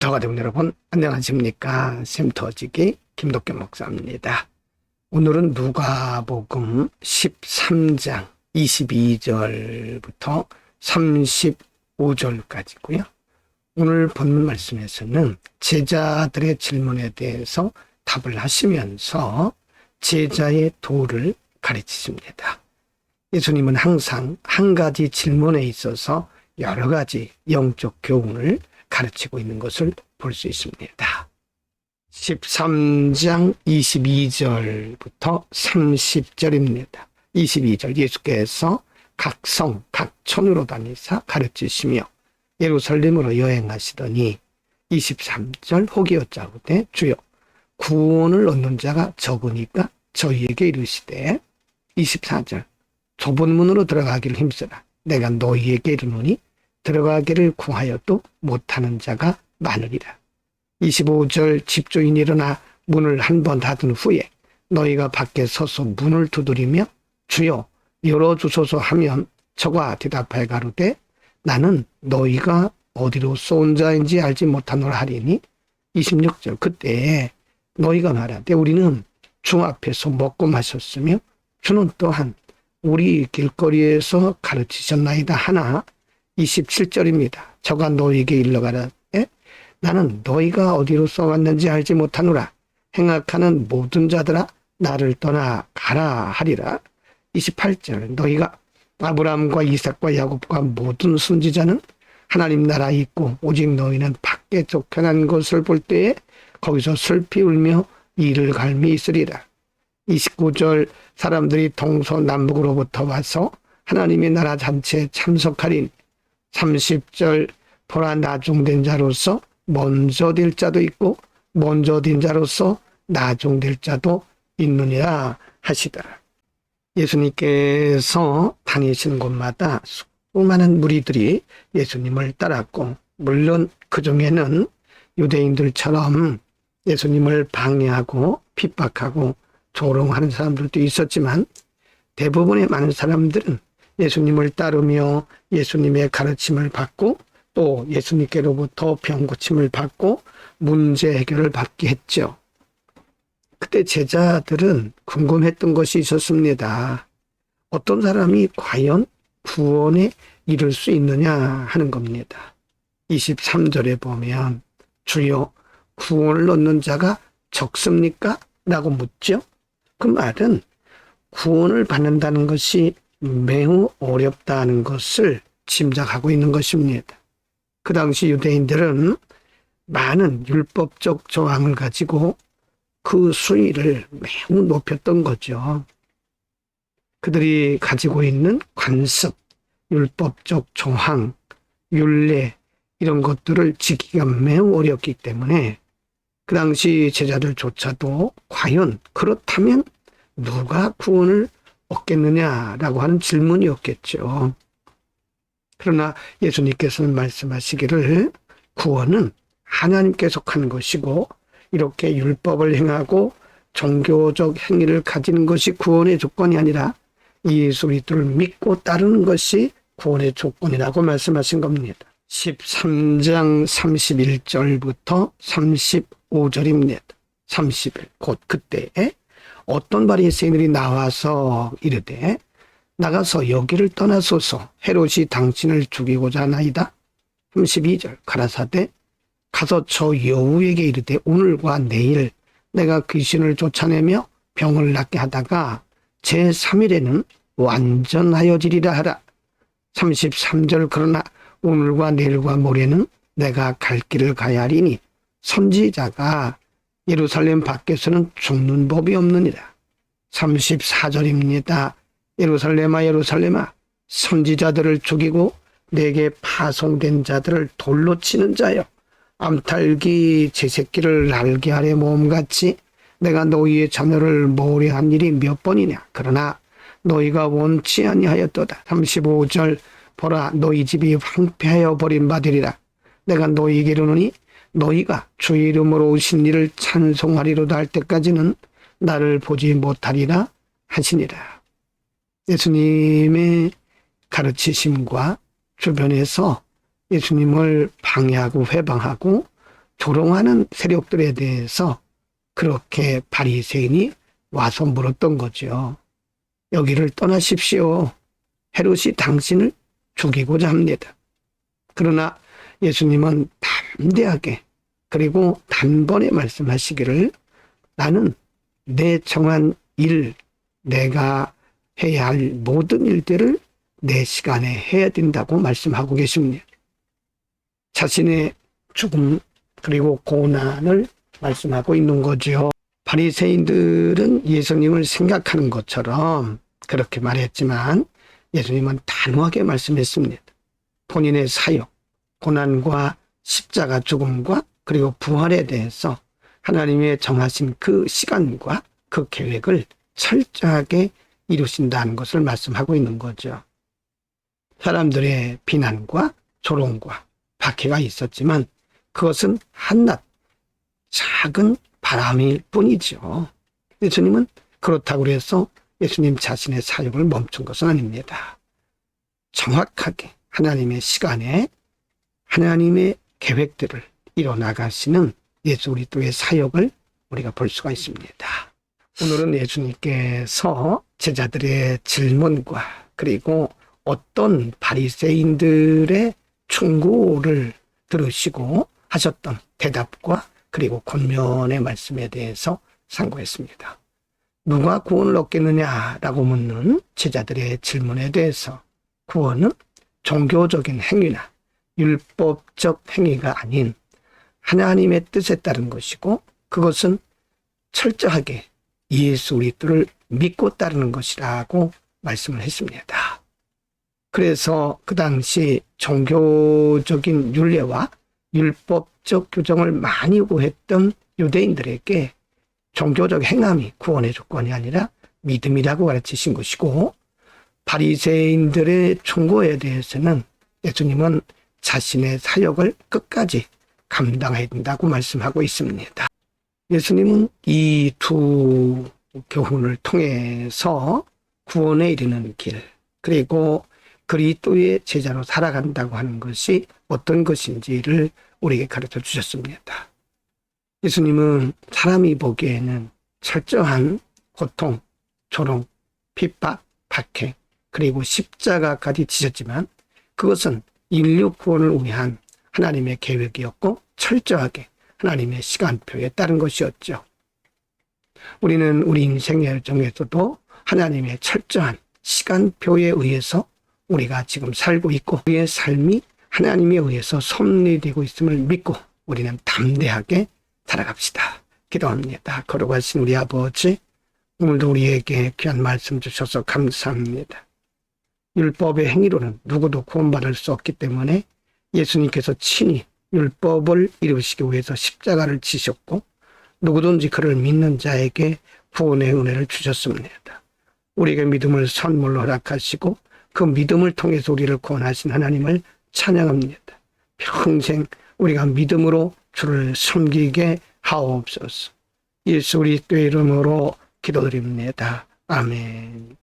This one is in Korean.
더가족 여러분 안녕하십니까. 샘터지기 김덕겸 목사입니다. 오늘은 누가복음 13장 22절부터 35절까지고요. 오늘 본문 말씀에서는 제자들의 질문에 대해서 답을 하시면서 제자의 도를 가르치십니다. 예수님은 항상 한 가지 질문에 있어서 여러 가지 영적 교훈을 가르치고 있는 것을 볼 수 있습니다. 13장 22절부터 30절입니다. 22절 예수께서 각 성, 각 촌으로 다니사 가르치시며 예루살렘으로 여행하시더니 23절 혹이 여짜오되 주여 구원을 얻는 자가 적으니까 저희에게 이르시되 24절 좁은 문으로 들어가기를 힘쓰라 내가 너희에게 이르노니 들어가기를 구하여도 못하는 자가 많으리라. 25절 집주인이 일어나 문을 한 번 닫은 후에 너희가 밖에 서서 문을 두드리며 주여 열어주소서 하면 저가 대답하여 가로되 나는 너희가 어디로서 온 자인지 알지 못하노라 하리니 26절 그때에 너희가 말하되 우리는 주 앞에서 먹고 마셨으며 주는 또한 우리 길거리에서 가르치셨나이다 하나 27절입니다. 저가 너희에게 일러가라되 나는 너희가 어디로서 왔는지 알지 못하노라. 행악하는 모든 자들아 나를 떠나 가라 하리라. 28절 너희가 아브라함과 이삭과 야곱과 모든 선지자는 하나님 나라에 있고 오직 너희는 밖에 쫓겨난 것을 볼 때에 거기서 슬피 울며 이를 갈미 있으리라. 29절 사람들이 동서남북으로부터 와서 하나님의 나라 잔치에 참석하리니 30절 보라 나중된 자로서 먼저 될 자도 있고 먼저 된 자로서 나중될 자도 있느니라 하시더라. 예수님께서 다니시는 곳마다 수많은 무리들이 예수님을 따랐고 물론 그 중에는 유대인들처럼 예수님을 방해하고 핍박하고 조롱하는 사람들도 있었지만 대부분의 많은 사람들은 예수님을 따르며 예수님의 가르침을 받고 또 예수님께로부터 병고침을 받고 문제 해결을 받게 했죠. 그때 제자들은 궁금했던 것이 있었습니다. 어떤 사람이 과연 구원에 이를 수 있느냐 하는 겁니다. 23절에 보면 주여 구원을 얻는 자가 적습니까? 라고 묻죠. 그 말은 구원을 받는다는 것이 매우 어렵다는 것을 짐작하고 있는 것입니다. 그 당시 유대인들은 많은 율법적 조항을 가지고 그 수위를 매우 높였던 거죠. 그들이 가지고 있는 관습, 율법적 조항, 율례 이런 것들을 지키기가 매우 어렵기 때문에 그 당시 제자들조차도 과연 그렇다면 누가 구원을 얻겠느냐라고 하는 질문이었겠죠. 그러나 예수님께서는 말씀하시기를 구원은 하나님께 속한 것이고 이렇게 율법을 행하고 종교적 행위를 가지는 것이 구원의 조건이 아니라 예수 그리스도를 믿고 따르는 것이 구원의 조건이라고 말씀하신 겁니다. 13장 31절부터 35절입니다. 30일 곧 그때에 어떤 바리새인들이 나와서 이르되 나가서 여기를 떠나소서 헤롯이 당신을 죽이고자 하나이다. 32절 가라사대 가서 저 여우에게 이르되 오늘과 내일 내가 귀신을 쫓아내며 병을 낫게 하다가 제3일에는 완전하여지리라 하라. 33절 그러나 오늘과 내일과 모레는 내가 갈 길을 가야 하리니 선지자가 예루살렘 밖에서는 죽는 법이 없느니라. 34절입니다. 예루살렘아 예루살렘아 선지자들을 죽이고 내게 파송된 자들을 돌로 치는 자여 암탉이 제 새끼를 날게 하려 모험같이 내가 너희의 자녀를 모래한 일이 몇 번이냐. 그러나 너희가 원치 아니하였도다. 35절 보라 너희 집이 황폐하여 버림받으리라. 내가 너희에게 이르노니 너희가 주의 이름으로 오신 이를 찬송하리로다 할 때까지는 나를 보지 못하리라 하시니라. 예수님의 가르치심과 주변에서 예수님을 방해하고 회방하고 조롱하는 세력들에 대해서 그렇게 바리새인이 와서 물었던 거죠. 여기를 떠나십시오. 헤롯이 당신을 죽이고자 합니다. 그러나 예수님은 담대하게 그리고 단번에 말씀하시기를 나는 내 정한 일, 내가 해야 할 모든 일들을 내 시간에 해야 된다고 말씀하고 계십니다. 자신의 죽음 그리고 고난을 말씀하고 있는 거죠. 바리새인들은 예수님을 생각하는 것처럼 그렇게 말했지만 예수님은 단호하게 말씀했습니다. 본인의 사역, 고난과 십자가 죽음과 그리고 부활에 대해서 하나님의 정하신 그 시간과 그 계획을 철저하게 이루신다는 것을 말씀하고 있는 거죠. 사람들의 비난과 조롱과 박해가 있었지만 그것은 한낱 작은 바람일 뿐이죠. 예수님은 그렇다고 해서 예수님 자신의 사역을 멈춘 것은 아닙니다. 정확하게 하나님의 시간에 하나님의 계획들을 이뤄나가시는 예수 그리스도의 사역을 우리가 볼 수가 있습니다. 오늘은 예수님께서 제자들의 질문과 그리고 어떤 바리새인들의 충고를 들으시고 하셨던 대답과 그리고 권면의 말씀에 대해서 상고했습니다. 누가 구원을 얻겠느냐라고 묻는 제자들의 질문에 대해서 구원은 종교적인 행위나 율법적 행위가 아닌 하나님의 뜻에 따른 것이고 그것은 철저하게 예수 그리스도를 믿고 따르는 것이라고 말씀을 했습니다. 그래서 그 당시 종교적인 율례와 율법적 규정을 많이 요구했던 유대인들에게 종교적 행함이 구원의 조건이 아니라 믿음이라고 가르치신 것이고 바리새인들의 충고에 대해서는 예수님은 자신의 사역을 끝까지 감당해야 된다고 말씀하고 있습니다. 예수님은 이 두 교훈을 통해서 구원에 이르는 길 그리고 그리스도의 제자로 살아간다고 하는 것이 어떤 것인지를 우리에게 가르쳐 주셨습니다. 예수님은 사람이 보기에는 철저한 고통, 조롱, 핍박, 박해 그리고 십자가까지 지셨지만 그것은 인류 구원을 위한 하나님의 계획이었고 철저하게 하나님의 시간표에 따른 것이었죠. 우리는 우리 인생의 정에서도 하나님의 철저한 시간표에 의해서 우리가 지금 살고 있고 우리의 삶이 하나님에 의해서 섭리되고 있음을 믿고 우리는 담대하게 살아갑시다. 기도합니다. 거룩하신 우리 아버지, 오늘도 우리에게 귀한 말씀 주셔서 감사합니다. 율법의 행위로는 누구도 구원받을 수 없기 때문에 예수님께서 친히 율법을 이루시기 위해서 십자가를 지셨고 누구든지 그를 믿는 자에게 구원의 은혜를 주셨습니다. 우리에게 믿음을 선물로 허락하시고 그 믿음을 통해서 우리를 구원하신 하나님을 찬양합니다. 평생 우리가 믿음으로 주를 섬기게 하옵소서. 예수 그리스도의 이름으로 기도드립니다. 아멘.